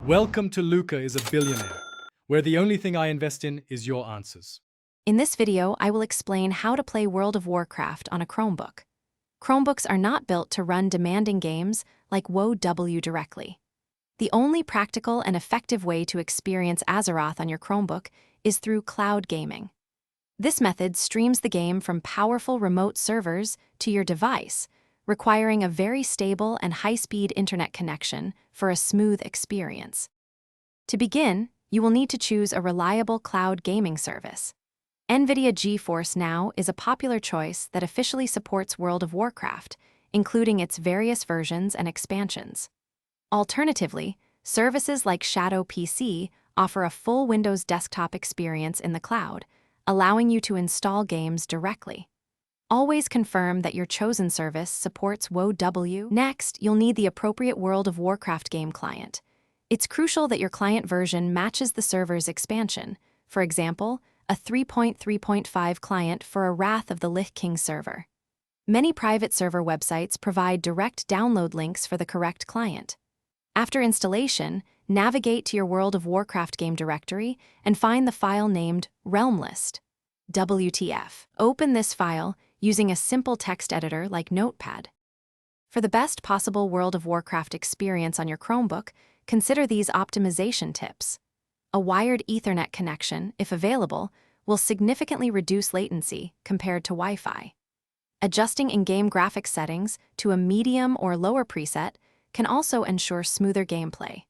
Welcome to Luca is a Billionaire, where the only thing I invest in is your answers. In this video, I will explain how to play World of Warcraft on a Chromebook. Chromebooks are not built to run demanding games like WoW directly. The only practical and effective way to experience Azeroth on your Chromebook is through cloud gaming. This method streams the game from powerful remote servers to your device, requiring a very stable and high-speed internet connection for a smooth experience. To begin, you will need to choose a reliable cloud gaming service. NVIDIA GeForce Now is a popular choice that officially supports World of Warcraft, including its various versions and expansions. Alternatively, services like Shadow PC offer a full Windows desktop experience in the cloud, allowing you to install games directly. Always confirm that your chosen service supports WoW. Next, you'll need the appropriate World of Warcraft game client. It's crucial that your client version matches the server's expansion, for example, a 3.3.5 client for a Wrath of the Lich King server. Many private server websites provide direct download links for the correct client. After installation, navigate to your World of Warcraft game directory and find the file named Realm List. WTF. Open this file using a simple text editor like Notepad. For the best possible World of Warcraft experience on your Chromebook, consider these optimization tips. A wired Ethernet connection, if available, will significantly reduce latency compared to Wi-Fi. Adjusting in-game graphics settings to a medium or lower preset can also ensure smoother gameplay.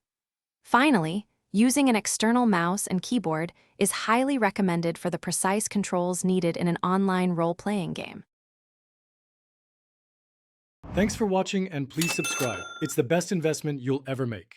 Finally, using an external mouse and keyboard is highly recommended for the precise controls needed in an online role-playing game. Thanks for watching and please subscribe. It's the best investment you'll ever make.